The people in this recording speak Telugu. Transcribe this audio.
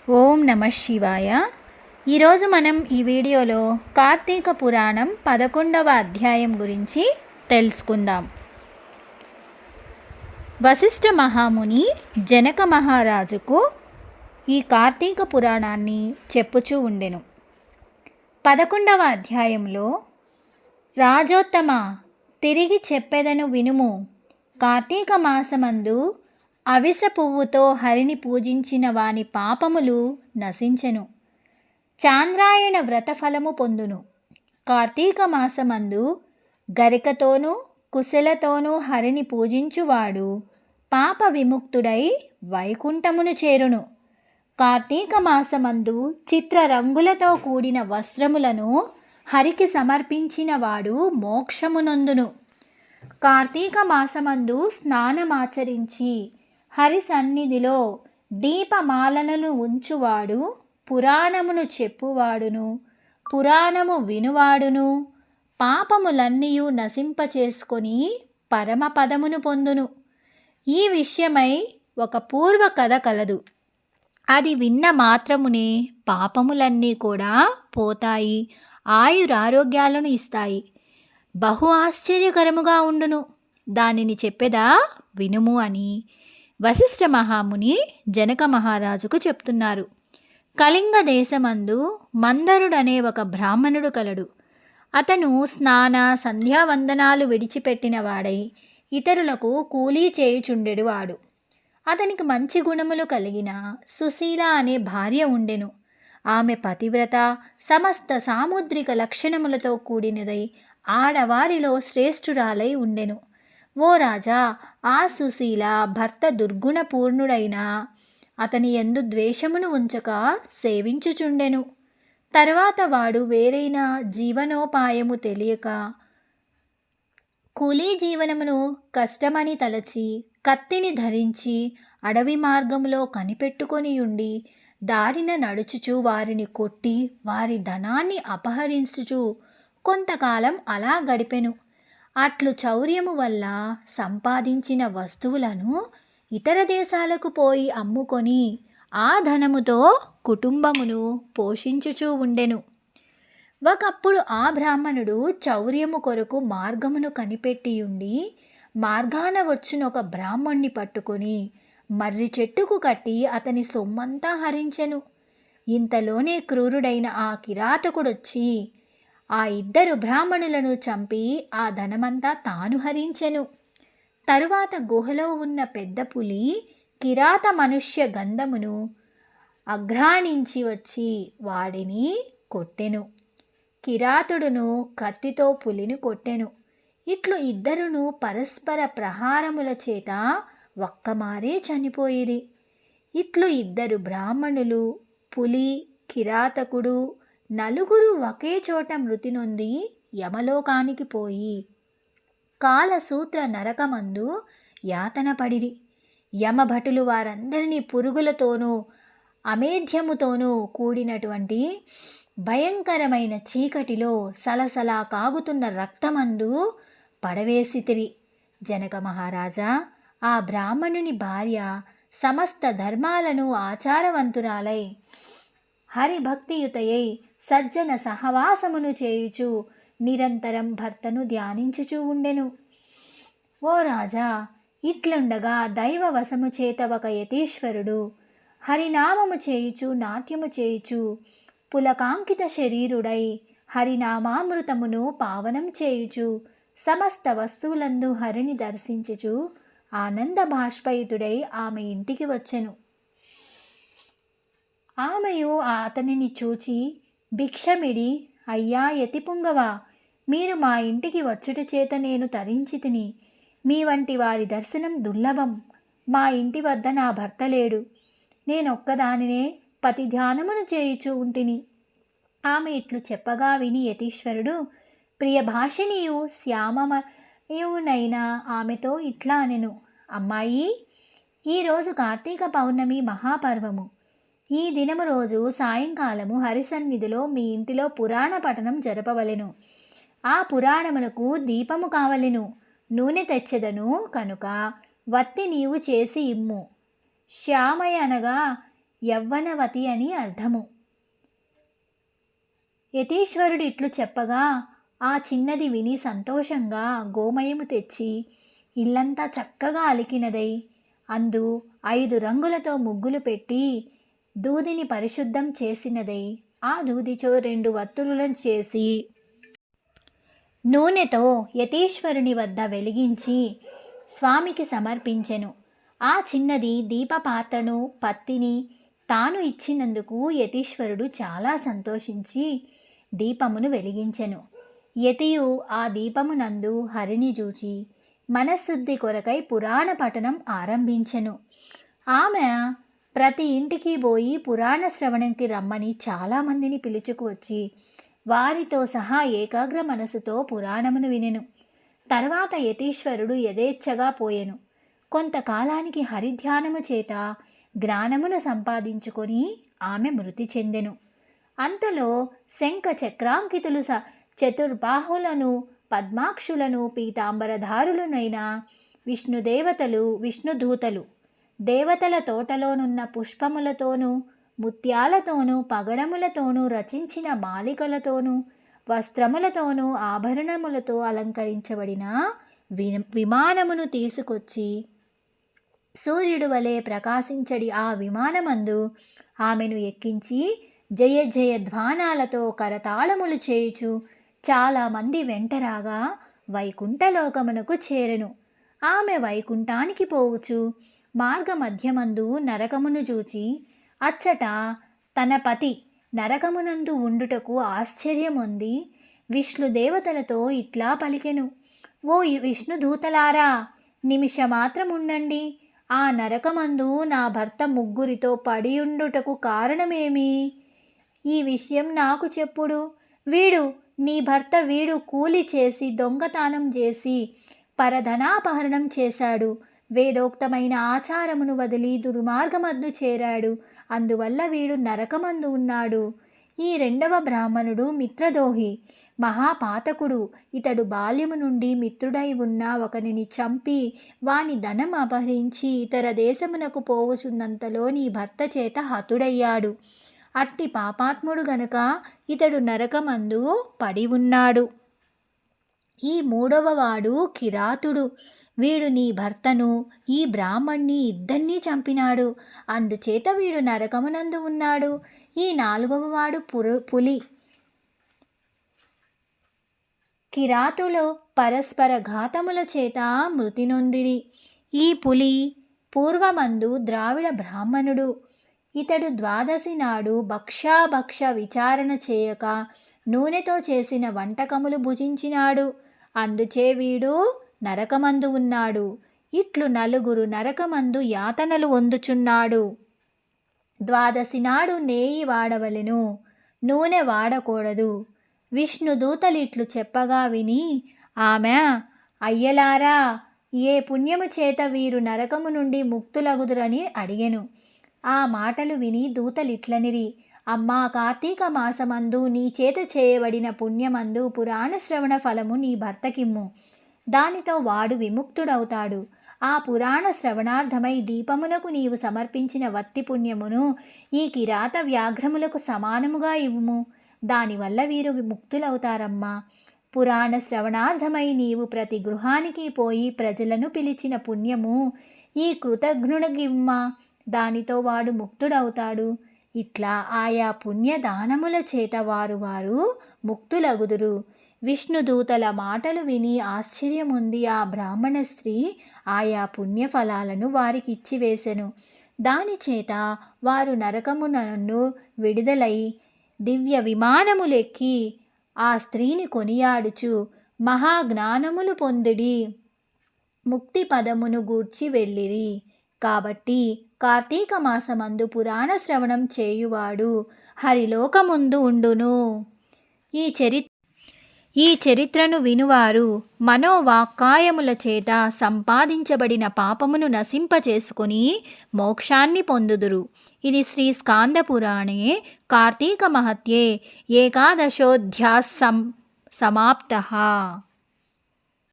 ఓం నమ శివాయ. ఈరోజు మనం ఈ వీడియోలో కార్తీక పురాణం 11వ అధ్యాయం గురించి తెలుసుకుందాం. వశిష్ఠ మహాముని జనక మహారాజుకు ఈ కార్తీక పురాణాన్ని చెప్పుచూ ఉండెను. 11వ అధ్యాయంలో రాజోత్తమ, తిరిగి చెప్పెదను వినుము. కార్తీక మాసమందు అవిస పువ్వుతో హరిని పూజించిన వాని పాపములు నశించెను, చాంద్రాయణ వ్రతఫలము పొందును. కార్తీక మాసమందు గరికతోనూ కుశలతోనూ హరిని పూజించువాడు పాప విముక్తుడై వైకుంఠమును చేరును. కార్తీక మాసమందు చిత్ర రంగులతో కూడిన వస్త్రములను హరికి సమర్పించిన వాడు మోక్షమునందును. కార్తీక మాసమందు స్నానమాచరించి హరి సన్నిధిలో దీపమాలలను ఉంచువాడు పురాణమును చెప్పువాడును, పురాణము వినువాడును పాపములన్నీయు నశింపచేసుకొని పరమపదమును పొందును. ఈ విషయమై ఒక పూర్వ కథ కలదు. అది విన్న మాత్రమునే పాపములన్నీ కూడా పోతాయి, ఆయురారోగ్యాలను ఇస్తాయి. బహు ఆశ్చర్యకరముగా ఉండును. దానిని చెప్పెదా వినుము అని వశిష్ఠ మహాముని జనక మహారాజుకు చెప్తున్నారు. కళింగ దేశమందు మందరుడనే ఒక బ్రాహ్మణుడు కలడు. అతను స్నాన సంధ్యావందనాలు విడిచిపెట్టిన వాడై ఇతరులకు కూలీ చేయుచుండెడు వాడు. అతనికి మంచి గుణములు కలిగిన సుశీల అనే భార్య ఉండెను. ఆమె పతివ్రత, సమస్త సాముద్రిక లక్షణములతో కూడినదై ఆడవారిలో శ్రేష్ఠురాలై ఉండెను. ఓ రాజా, ఆ సుశీల భర్త దుర్గుణపూర్ణుడైన అతని యందు ద్వేషమును ఉంచక సేవించుచుండెను. తరువాత వాడు వేరైన జీవనోపాయము తెలియక కూలీ జీవనమును కష్టమని తలచి కత్తిని ధరించి అడవి మార్గములో కనిపెట్టుకొని ఉండి దారిన నడుచుచు వారిని కొట్టి వారి ధనాన్ని అపహరించుచు కొంతకాలం అలా గడిపెను. అట్లు చౌర్యము వల్ల సంపాదించిన వస్తువులను ఇతర దేశాలకు పోయి అమ్ముకొని ఆ ధనముతో కుటుంబమును పోషించుచూ ఉండెను. ఒకప్పుడు ఆ బ్రాహ్మణుడు చౌర్యము కొరకు మార్గమును కనిపెట్టియుండి మార్గాన వచ్చిన ఒక బ్రాహ్మణ్ణి పట్టుకొని మర్రి చెట్టుకు కట్టి అతని సొమ్మంతా హరించెను. ఇంతలోనే క్రూరుడైన ఆ కిరాతకుడొచ్చి ఆ ఇద్దరు బ్రాహ్మణులను చంపి ఆ ధనమంతా తాను హరించెను. తరువాత గుహలో ఉన్న పెద్ద పులి కిరాత మనుష్య గంధమును అఘ్రాణించి వచ్చి వాడిని కొట్టెను. కిరాతుడును కత్తితో పులిని కొట్టెను. ఇట్లు ఇద్దరును పరస్పర ప్రహారముల చేత ఒక్కమారే చనిపోయిరి. ఇట్లు ఇద్దరు బ్రాహ్మణులు, పులి, కిరాతకుడు నలుగురు ఒకే చోట మృతి నొంది యమలోకానికి పోయి కాలసూత్ర నరకమందు యాతన పడిరి. యమభటులు వారందరినీ పురుగులతోనూ అమేధ్యముతోనూ కూడినటువంటి భయంకరమైన చీకటిలో సలసలా కాగుతున్న రక్తమందు పడవేసితిరి. జనక మహారాజా, ఆ బ్రాహ్మణుని భార్య సమస్త ధర్మాలను ఆచారవంతురాలై హరిభక్తియుతయై సజ్జన సహవాసమును చేయుచు నిరంతరం భర్తను ధ్యానించుచూ ఉండెను. ఓ రాజా, ఇట్లుండగా దైవవశము చేత ఒక యతీశ్వరుడు హరినామము చేయుచు నాట్యము చేయుచు పులకాంకిత శరీరుడై హరినామామృతమును పావనం చేయుచు సమస్త వస్తువులందు హరిని దర్శించుచు ఆనంద బాష్పయుతుడై ఆమె ఇంటికి వచ్చెను. ఆమెయు అతనిని చూచి భిక్షమిడి, అయ్యా యతిపుంగవా, మీరు మా ఇంటికి వచ్చుట చేత నేను తరించి తిని. మీ వంటి వారి దర్శనం దుర్లభం. మా ఇంటి వద్ద నా భర్త లేడు. నేనొక్కదానినే పతి ధ్యానమును చేయుచూ ఉంటిని. ఆమె ఇట్లు చెప్పగా విని యతీశ్వరుడు ప్రియభాషిణియు శ్యామమయునైన ఆమెతో ఇట్లా అనెను. అమ్మాయి, ఈరోజు కార్తీక పౌర్ణమి మహాపర్వము. ఈ దినము రోజు సాయంకాలము హరిసన్నిధిలో మీ ఇంటిలో పురాణ పఠనం జరపవలెను. ఆ పురాణమునకు దీపము కావలెను. నూనె తెచ్చెదను కనుక వత్తి నీవు చేసి ఇమ్ము. శ్యామయ అనగా యవ్వనవతి అని అర్థము. యతీశ్వరుడు ఇట్లు చెప్పగా ఆ చిన్నది విని సంతోషంగా గోమయము తెచ్చి ఇల్లంతా చక్కగా అలికినదై అందు 5 రంగులతో ముగ్గులు పెట్టి దూదిని పరిశుద్ధం చేసినదై ఆ దూదిచో 2 వత్తులను చేసి నూనెతో యతీశ్వరుని వద్ద వెలిగించి స్వామికి సమర్పించెను. ఆ చిన్నది దీపపాత్రను పత్తిని తాను ఇచ్చినందుకు యతీశ్వరుడు చాలా సంతోషించి దీపమును వెలిగించెను. యతియు ఆ దీపమునందు హరిని చూచి మనశ్శుద్ధి కొరకై పురాణ పఠనం ఆరంభించెను. ఆమె ప్రతి ఇంటికి పోయి పురాణ శ్రవణంకి రమ్మని చాలామందిని పిలుచుకువచ్చి వారితో సహా ఏకాగ్ర మనసుతో పురాణమును వినెను. తర్వాత యతీశ్వరుడు యథేచ్ఛగా పోయెను. కొంతకాలానికి హరిధ్యానము చేత జ్ఞానమును సంపాదించుకొని ఆమె మృతి చెందెను. అంతలో శంఖ చక్రాంకితులు చతుర్బాహులను పద్మాక్షులను పీతాంబరధారులనైన విష్ణుదేవతలు విష్ణుదూతలు దేవతల తోటలోనున్న పుష్పములతోనూ ముత్యాలతోనూ పగడములతోనూ రచించిన మాలికలతోనూ వస్త్రములతోనూ ఆభరణములతో అలంకరించబడిన విమానమును తీసుకొచ్చి సూర్యుడు వలె ప్రకాశించడి ఆ విమానమందు ఆమెను ఎక్కించి జయ జయ ధ్వానాలతో కరతాళములు చేయుచు చాలామంది వెంటరాగా వైకుంఠలోకమునకు చేరెను. ఆమె వైకుంఠానికి పోవుచు మార్గమధ్యమందు నరకమును చూచి అచ్చట తన పతి నరకమునందు ఉండుటకు ఆశ్చర్యమొంది విష్ణుదేవతలతో ఇట్లా పలికెను. ఓ విష్ణుదూతలారా, నిమిషమాత్రముండండి. ఆ నరకమందు నా భర్త ముగ్గురితో పడియుండుటకు కారణమేమి? ఈ విషయం నాకు చెప్పుడు. వీడు కూలి చేసి దొంగతనం చేసి పరధనాపహరణం చేశాడు. వేదోక్తమైన ఆచారమును వదిలి దుర్మార్గమద్దు చేరాడు. అందువల్ల వీడు నరకమందు ఉన్నాడు. ఈ 2వ బ్రాహ్మణుడు మిత్రదోహి, మహాపాతకుడు. ఇతడు బాల్యము నుండి మిత్రుడై ఉన్న ఒకరిని చంపి వాని ధనం అపహరించి ఇతర దేశమునకు పోవుచున్నంతలో నీ భర్త చేత హతుడయ్యాడు. అట్టి పాపాత్ముడు గనుక ఇతడు నరకమందు పడి ఉన్నాడు. ఈ 3వ వాడు కిరాతుడు. వీడు నీ భర్తను ఈ బ్రాహ్మణ్ణి ఇద్దరినీ చంపినాడు. అందుచేత వీడు నరకమునందు ఉన్నాడు. ఈ 4వ వాడు పులి. కిరాతులు పరస్పర ఘాతముల చేత మృతి నొందిరి. ఈ పులి పూర్వమందు ద్రావిడ బ్రాహ్మణుడు. ఇతడు ద్వాదశి నాడు భక్ష విచారణ చేయక నూనెతో చేసిన వంటకములు భుజించినాడు. అందుచే వీడు నరకమందు ఉన్నాడు. ఇట్లు 4 నరకమందు యాతనలు పొందుచున్నాడు. ద్వాదశి నాడు నేయి వాడవలెను, నూనె వాడకూడదు. విష్ణుదూతలిట్లు చెప్పగా విని ఆమె, అయ్యలారా, ఏ పుణ్యము చేత వీరు నరకము నుండి ముక్తులగుదురని అడిగెను. ఆ మాటలు విని దూతలిట్లనిరి, అమ్మా, కార్తీక మాసమందు నీ చేత చేయబడిన పుణ్యమందు పురాణ శ్రవణ ఫలము నీ భర్తకిమ్ము. దానితో వాడు విముక్తుడవుతాడు. ఆ పురాణ శ్రవణార్థమై దీపమునకు నీవు సమర్పించిన వత్తి పుణ్యమును ఈ కిరాత వ్యాఘ్రములకు సమానముగా ఇవ్వుము. దానివల్ల వీరు విముక్తులవుతారమ్మా. పురాణ శ్రవణార్థమై నీవు ప్రతి గృహానికి పోయి ప్రజలను పిలిచిన పుణ్యము ఈ కృతజ్ఞుడికిమ్మా. దానితో వాడు ముక్తుడవుతాడు. ఇట్లా ఆయా పుణ్యదానముల చేత వారు ముక్తులగుదురు. విష్ణుదూతల మాటలు విని ఆశ్చర్యముంది ఆ బ్రాహ్మణ స్త్రీ ఆయా పుణ్యఫలాలను వారికి ఇచ్చివేశెను. దానిచేత వారు నరకమునందు విడుదలై దివ్య విమానములెక్కి ఆ స్త్రీని కొనియాడుచు మహాజ్ఞానములు పొందిడి ముక్తి పదమును గూర్చి వెళ్ళిరి. కాబట్టి కార్తీక మాసమందు పురాణ శ్రవణం చేయువాడు హరిలోకముందు ఉండును. ఈ చరిత్రను వినువారు మనోవాక్కాయముల చేత సంపాదించబడిన పాపమును నశింపచేసుకుని మోక్షాన్ని పొందుదురు. ఇది శ్రీ స్కాంద పురాణే కార్తీక మహత్యే ఏకాదశోధ్యాయ సమాప్తః.